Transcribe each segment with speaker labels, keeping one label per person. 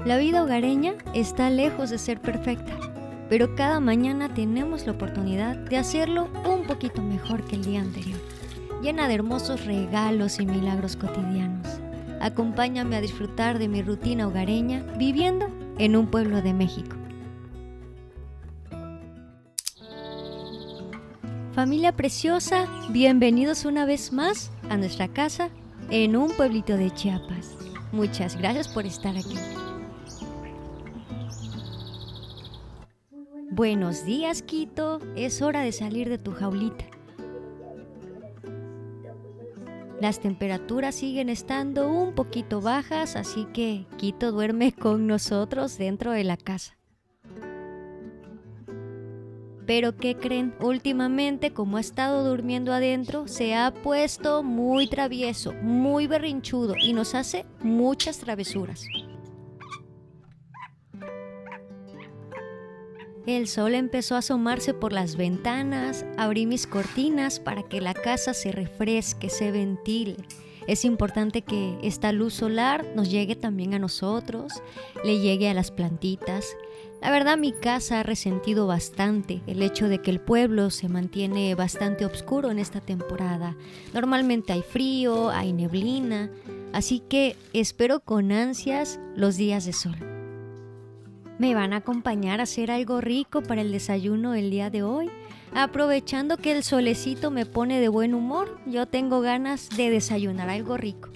Speaker 1: La vida hogareña está lejos de ser perfecta, pero cada mañana tenemos la oportunidad de hacerlo un poquito mejor que el día anterior, llena de hermosos regalos y milagros cotidianos. Acompáñame a disfrutar de mi rutina hogareña viviendo en un pueblo de México. Familia preciosa, bienvenidos una vez más a nuestra casa en un pueblito de Chiapas. Muchas gracias por estar aquí. Buenos días, Quito. Es hora de salir de tu jaulita. Las temperaturas siguen estando un poquito bajas, así que Quito duerme con nosotros dentro de la casa. Pero ¿qué creen? Últimamente, como ha estado durmiendo adentro, se ha puesto muy travieso, muy berrinchudo y nos hace muchas travesuras. El sol empezó a asomarse por las ventanas, abrí mis cortinas para que la casa se refresque, se ventile. Es importante que esta luz solar nos llegue también a nosotros, le llegue a las plantitas. La verdad, mi casa ha resentido bastante el hecho de que el pueblo se mantiene bastante oscuro en esta temporada. Normalmente hay frío, hay neblina, así que espero con ansias los días de sol. ¿Me van a acompañar a hacer algo rico para el desayuno el día de hoy? Aprovechando que el solecito me pone de buen humor, yo tengo ganas de desayunar algo rico.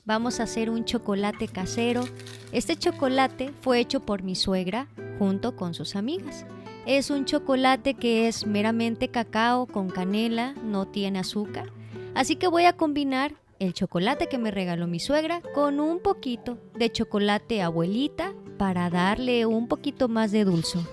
Speaker 1: Vamos a hacer un chocolate casero. Este chocolate fue hecho por mi suegra junto con sus amigas. Es un chocolate que es meramente cacao con canela, no tiene azúcar. Así que voy a combinar el chocolate que me regaló mi suegra con un poquito de chocolate abuelita para darle un poquito más de dulzor.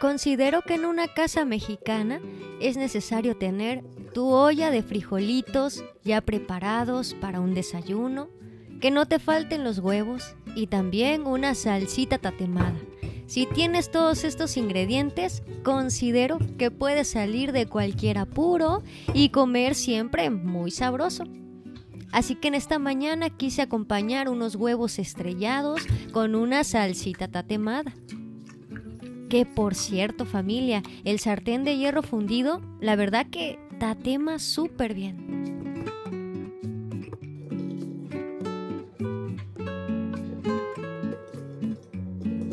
Speaker 1: Considero que en una casa mexicana es necesario tener tu olla de frijolitos ya preparados para un desayuno, que no te falten los huevos y también una salsita tatemada. Si tienes todos estos ingredientes, considero que puedes salir de cualquier apuro y comer siempre muy sabroso. Así que en esta mañana quise acompañar unos huevos estrellados con una salsita tatemada. Que por cierto, familia, el sartén de hierro fundido, la verdad que tatema súper bien.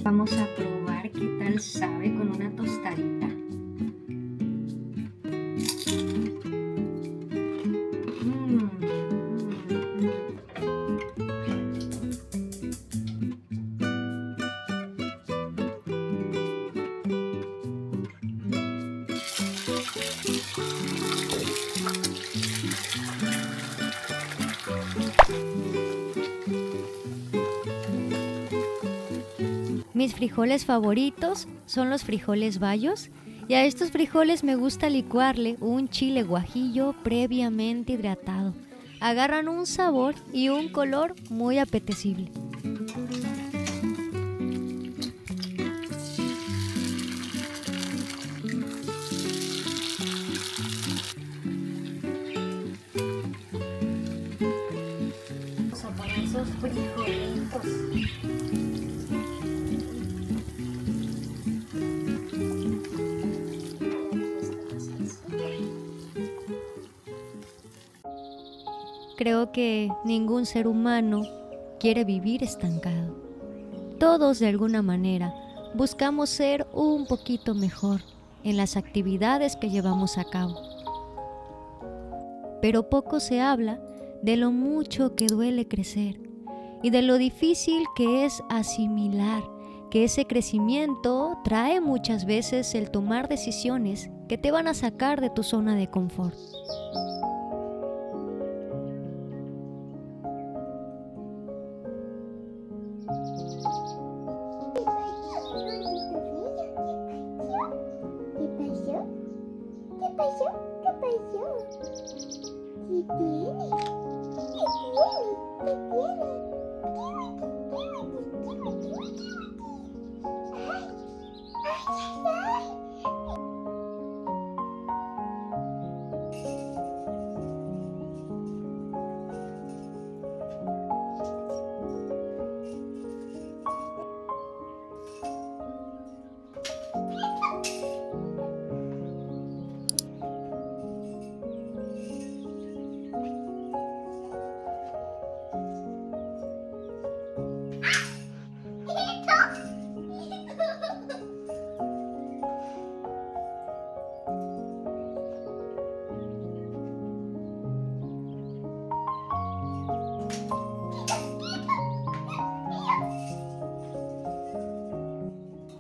Speaker 1: Vamos a probar qué tal sabe con una tostadita. Mis frijoles favoritos son los frijoles bayos y a estos frijoles me gusta licuarle un chile guajillo previamente hidratado. Agarran un sabor y un color muy apetecible. Vamos a poner esos frijolitos. Creo que ningún ser humano quiere vivir estancado. Todos de alguna manera buscamos ser un poquito mejor en las actividades que llevamos a cabo. Pero poco se habla de lo mucho que duele crecer y de lo difícil que es asimilar que ese crecimiento trae muchas veces el tomar decisiones que te van a sacar de tu zona de confort.
Speaker 2: pasó? ¿Qué pasó? ¿Qué tiene? ¿Qué tiene? ¿Qué tiene? ¡Ay! ¡Ay, ay, ay!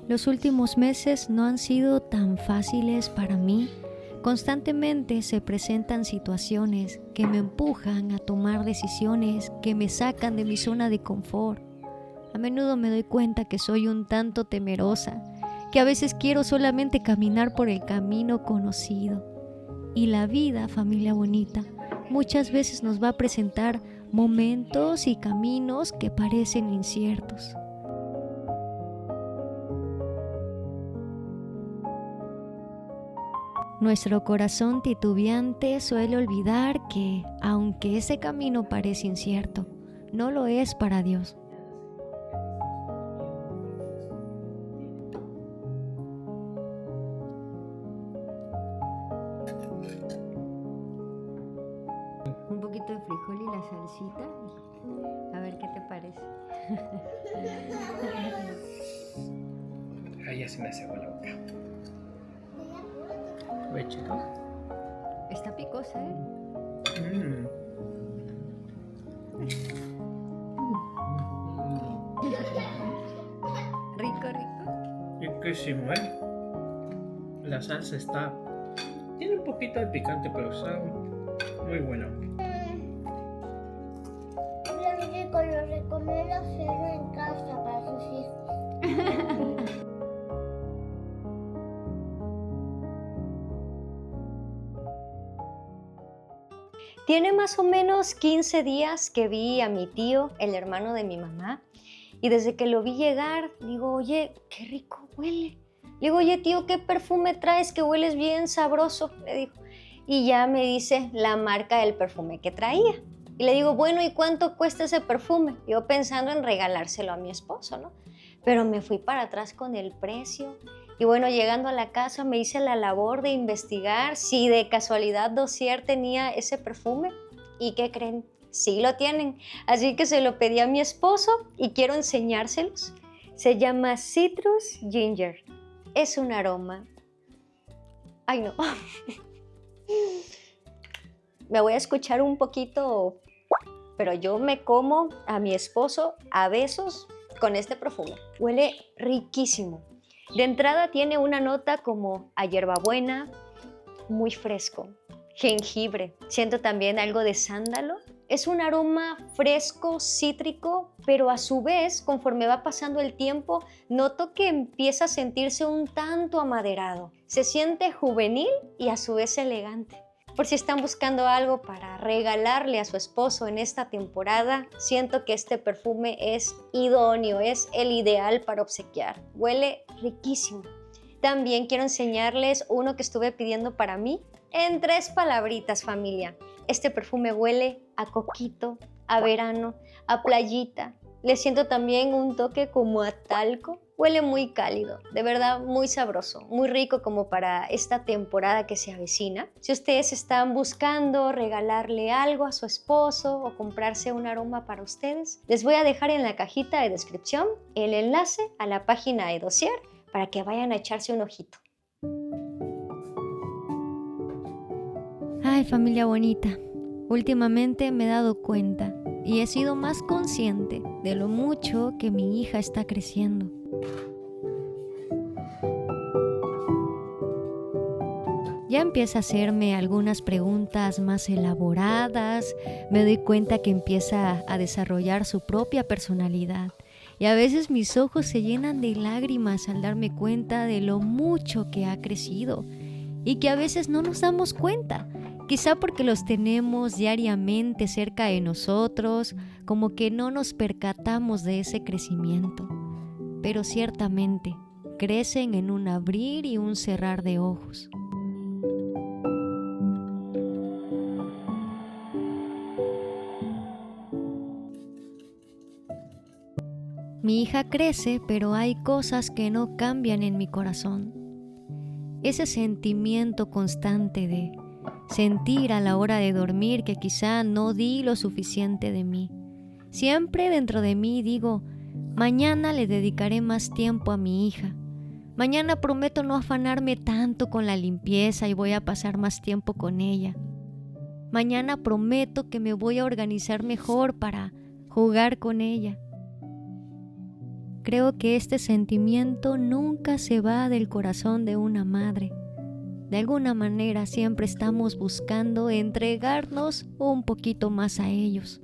Speaker 1: Los últimos meses no han sido tan fáciles para mí. Constantemente se presentan situaciones que me empujan a tomar decisiones que me sacan de mi zona de confort. A menudo me doy cuenta que soy un tanto temerosa, que a veces quiero solamente caminar por el camino conocido. Y la vida, familia bonita, muchas veces nos va a presentar momentos y caminos que parecen inciertos. Nuestro corazón titubeante suele olvidar que, aunque ese camino parece incierto, no lo es para Dios. Un poquito de frijol y la salsita. A ver qué te parece.
Speaker 3: Ay, ya se me hace agua la boca. Huechito.
Speaker 1: Está picosa, ¿eh? Rico, rico.
Speaker 3: Riquísimo, ¿eh? La salsa está... Tiene un poquito de picante, pero está muy bueno.
Speaker 2: Bien rico, lo recomiendo hacerlo en casa para sus hijos.
Speaker 1: Tiene más o menos 15 días que vi a mi tío, el hermano de mi mamá, y desde que lo vi llegar, digo, oye, qué rico huele. Le digo, oye, tío, ¿qué perfume traes? Que hueles bien sabroso, le dijo. Y ya me dice la marca del perfume que traía. Y le digo, bueno, ¿y cuánto cuesta ese perfume? Yo pensando en regalárselo a mi esposo, ¿no? Pero me fui para atrás con el precio. Y bueno, llegando a la casa me hice la labor de investigar si de casualidad Dossier tenía ese perfume. ¿Y qué creen? Sí lo tienen. Así que se lo pedí a mi esposo y quiero enseñárselos. Se llama Citrus Ginger. Es un aroma. Ay, no. Me voy a escuchar un poquito, pero yo me como a mi esposo a besos con este perfume. Huele riquísimo. De entrada tiene una nota como a hierbabuena, muy fresco, jengibre. Siento también algo de sándalo. Es un aroma fresco, cítrico, pero a su vez, conforme va pasando el tiempo, noto que empieza a sentirse un tanto amaderado. Se siente juvenil y a su vez elegante. Por si están buscando algo para regalarle a su esposo en esta temporada, siento que este perfume es idóneo, es el ideal para obsequiar. Huele riquísimo. También quiero enseñarles uno que estuve pidiendo para mí en 3 palabritas, familia. Este perfume huele a coquito, a verano, a playita. Le siento también un toque como a talco. Huele muy cálido, de verdad muy sabroso, muy rico como para esta temporada que se avecina. Si ustedes están buscando regalarle algo a su esposo o comprarse un aroma para ustedes, les voy a dejar en la cajita de descripción el enlace a la página de Dossier para que vayan a echarse un ojito. Ay, familia bonita, últimamente me he dado cuenta y he sido más consciente de lo mucho que mi hija está creciendo. Ya empieza a hacerme algunas preguntas más elaboradas, me doy cuenta que empieza a desarrollar su propia personalidad y a veces mis ojos se llenan de lágrimas al darme cuenta de lo mucho que ha crecido y que a veces no nos damos cuenta, quizá porque los tenemos diariamente cerca de nosotros, como que no nos percatamos de ese crecimiento, pero ciertamente crecen en un abrir y un cerrar de ojos. Mi hija crece, pero hay cosas que no cambian en mi corazón. Ese sentimiento constante de sentir a la hora de dormir que quizá no di lo suficiente de mí. Siempre dentro de mí digo, mañana le dedicaré más tiempo a mi hija. Mañana prometo no afanarme tanto con la limpieza y voy a pasar más tiempo con ella. Mañana prometo que me voy a organizar mejor para jugar con ella. Creo que este sentimiento nunca se va del corazón de una madre. De alguna manera siempre estamos buscando entregarnos un poquito más a ellos.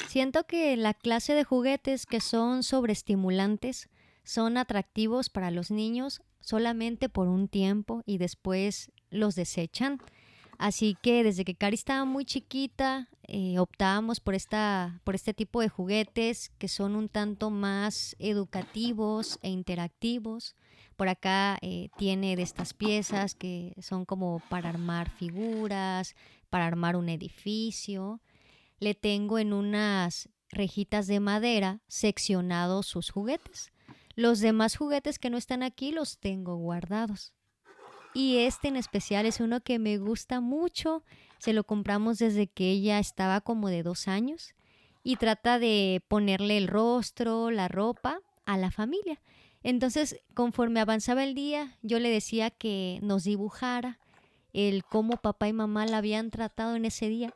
Speaker 1: Siento que la clase de juguetes que son sobreestimulantes son atractivos para los niños solamente por un tiempo y después los desechan. Así que desde que Cari estaba muy chiquita, optábamos por este tipo de juguetes que son un tanto más educativos e interactivos. Por acá tiene de estas piezas que son como para armar figuras, para armar un edificio. Le tengo en unas rejitas de madera seccionados sus juguetes. Los demás juguetes que no están aquí los tengo guardados. Y este en especial es uno que me gusta mucho. Se lo compramos desde que ella estaba como de 2 años. Y trata de ponerle el rostro, la ropa a la familia. Entonces, conforme avanzaba el día, yo le decía que nos dibujara el cómo papá y mamá la habían tratado en ese día.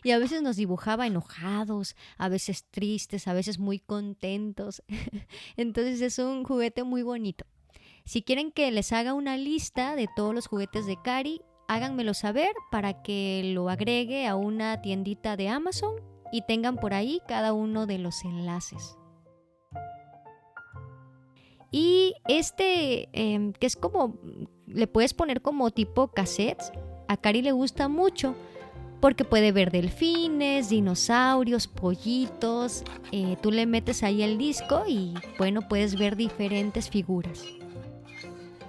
Speaker 1: Y a veces nos dibujaba enojados, a veces tristes, a veces muy contentos. Entonces es un juguete muy bonito. Si quieren que les haga una lista de todos los juguetes de Cari, háganmelo saber para que lo agregue a una tiendita de Amazon y tengan por ahí cada uno de los enlaces. Y que es como, le puedes poner como tipo cassettes, a Cari le gusta mucho porque puede ver delfines, dinosaurios, pollitos. Tú le metes ahí el disco y bueno, puedes ver diferentes figuras.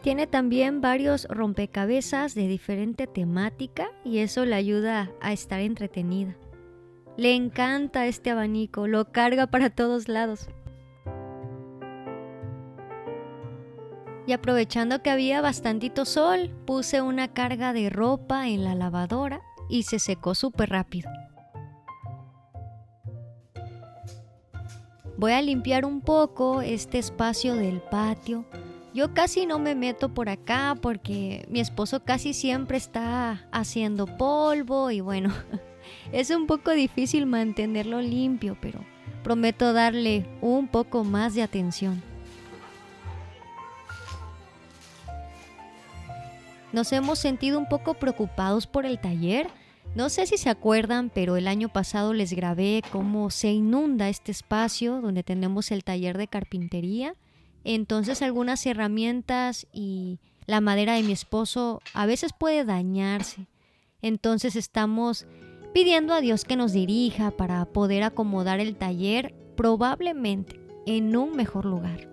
Speaker 1: Tiene también varios rompecabezas de diferente temática y eso le ayuda a estar entretenida. Le encanta este abanico, lo carga para todos lados. Y aprovechando que había bastantito sol, puse una carga de ropa en la lavadora y se secó súper rápido. Voy a limpiar un poco este espacio del patio. Yo casi no me meto por acá porque mi esposo casi siempre está haciendo polvo y bueno, es un poco difícil mantenerlo limpio, pero prometo darle un poco más de atención. Nos hemos sentido un poco preocupados por el taller. No sé si se acuerdan, pero el año pasado les grabé cómo se inunda este espacio donde tenemos el taller de carpintería. Entonces algunas herramientas y la madera de mi esposo a veces puede dañarse. Entonces estamos pidiendo a Dios que nos dirija para poder acomodar el taller probablemente en un mejor lugar.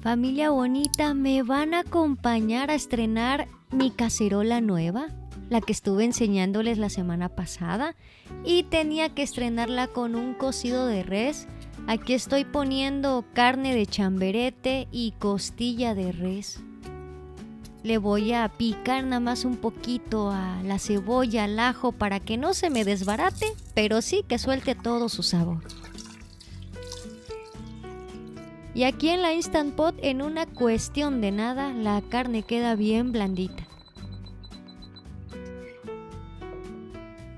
Speaker 1: Familia bonita, ¿me van a acompañar a estrenar mi cacerola nueva? La que estuve enseñándoles la semana pasada. Y tenía que estrenarla con un cocido de res. Aquí estoy poniendo carne de chamberete y costilla de res. Le voy a picar nada más un poquito a la cebolla, al ajo, para que no se me desbarate, pero sí que suelte todo su sabor. Y aquí en la Instant Pot, en una cuestión de nada, la carne queda bien blandita.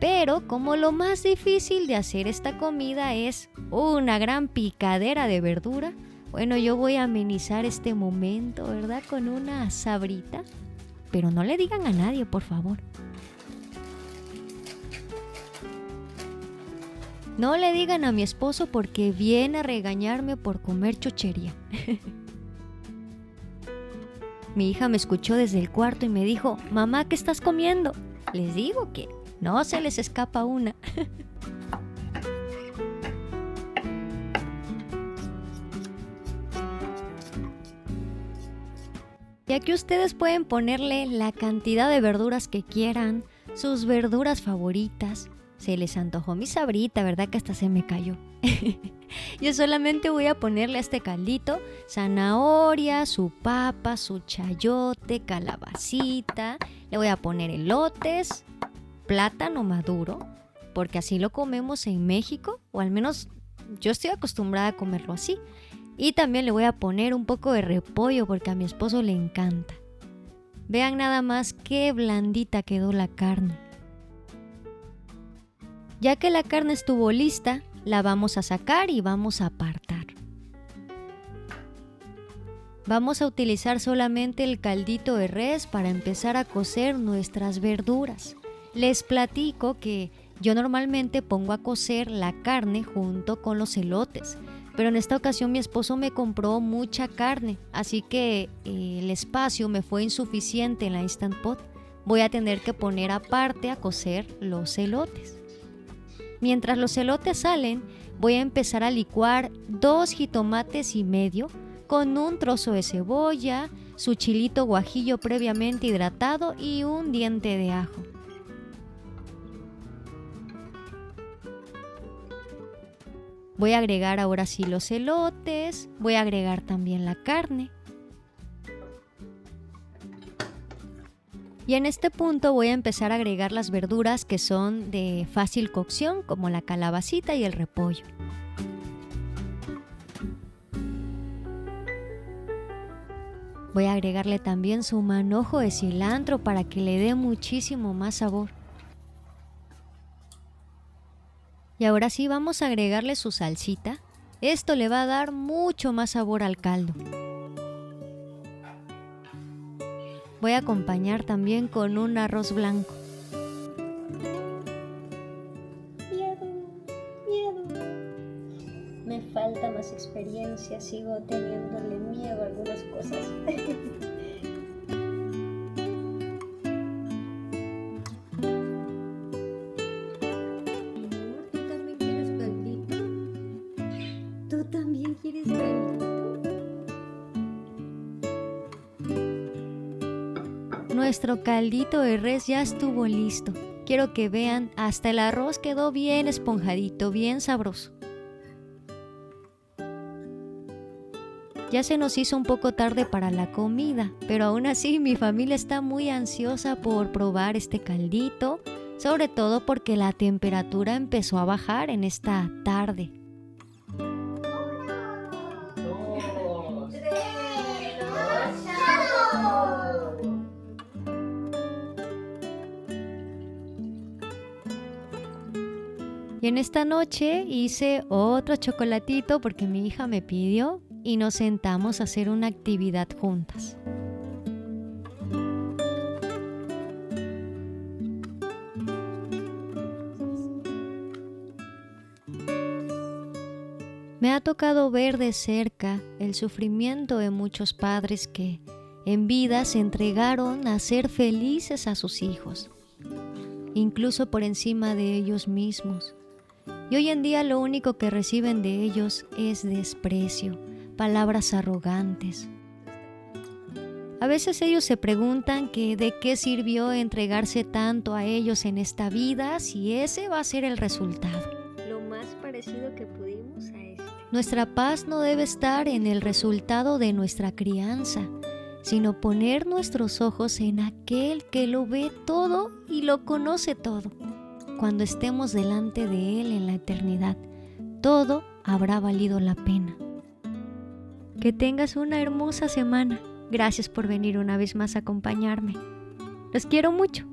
Speaker 1: Pero como lo más difícil de hacer esta comida es una gran picadera de verdura, bueno, yo voy a amenizar este momento, ¿verdad? Con una sabrita. Pero no le digan a nadie, por favor. No le digan a mi esposo porque viene a regañarme por comer chuchería. Mi hija me escuchó desde el cuarto y me dijo, mamá, ¿qué estás comiendo? Les digo que no se les escapa una. Y aquí ustedes pueden ponerle la cantidad de verduras que quieran, sus verduras favoritas. Se les antojó mi sabrita, ¿verdad? Que hasta se me cayó. Yo solamente voy a ponerle a este caldito zanahoria, su papa, su chayote, calabacita. Le voy a poner elotes, plátano maduro, porque así lo comemos en México, o al menos yo estoy acostumbrada a comerlo así. Y también le voy a poner un poco de repollo porque a mi esposo le encanta. Vean nada más qué blandita quedó la carne. Ya que la carne estuvo lista, la vamos a sacar y vamos a apartar. Vamos a utilizar solamente el caldito de res para empezar a cocer nuestras verduras. Les platico que yo normalmente pongo a cocer la carne junto con los elotes, pero en esta ocasión mi esposo me compró mucha carne, así que el espacio me fue insuficiente en la Instant Pot. Voy a tener que poner aparte a cocer los elotes. Mientras los elotes salen, voy a empezar a licuar 2 jitomates y medio con un trozo de cebolla, su chilito guajillo previamente hidratado y un diente de ajo. Voy a agregar ahora sí los elotes, voy a agregar también la carne. Y en este punto voy a empezar a agregar las verduras que son de fácil cocción, como la calabacita y el repollo. Voy a agregarle también su manojo de cilantro para que le dé muchísimo más sabor. Y ahora sí vamos a agregarle su salsita. Esto le va a dar mucho más sabor al caldo. Voy a acompañar también con un arroz blanco. Miedo. Me falta más experiencia, sigo teniéndole miedo a algunas cosas. ¿Tú también quieres caldito? Nuestro caldito de res ya estuvo listo. Quiero que vean, hasta el arroz quedó bien esponjadito, bien sabroso. Ya se nos hizo un poco tarde para la comida, pero aún así mi familia está muy ansiosa por probar este caldito, sobre todo porque la temperatura empezó a bajar en esta tarde. Y en esta noche hice otro chocolatito porque mi hija me pidió y nos sentamos a hacer una actividad juntas. Me ha tocado ver de cerca el sufrimiento de muchos padres que en vida se entregaron a ser felices a sus hijos, incluso por encima de ellos mismos. Y hoy en día lo único que reciben de ellos es desprecio, palabras arrogantes. A veces ellos se preguntan que de qué sirvió entregarse tanto a ellos en esta vida si ese va a ser el resultado. Lo más parecido que pudimos a esto. Nuestra paz no debe estar en el resultado de nuestra crianza, sino poner nuestros ojos en aquel que lo ve todo y lo conoce todo. Cuando estemos delante de Él en la eternidad, todo habrá valido la pena. Que tengas una hermosa semana. Gracias por venir una vez más a acompañarme. Los quiero mucho.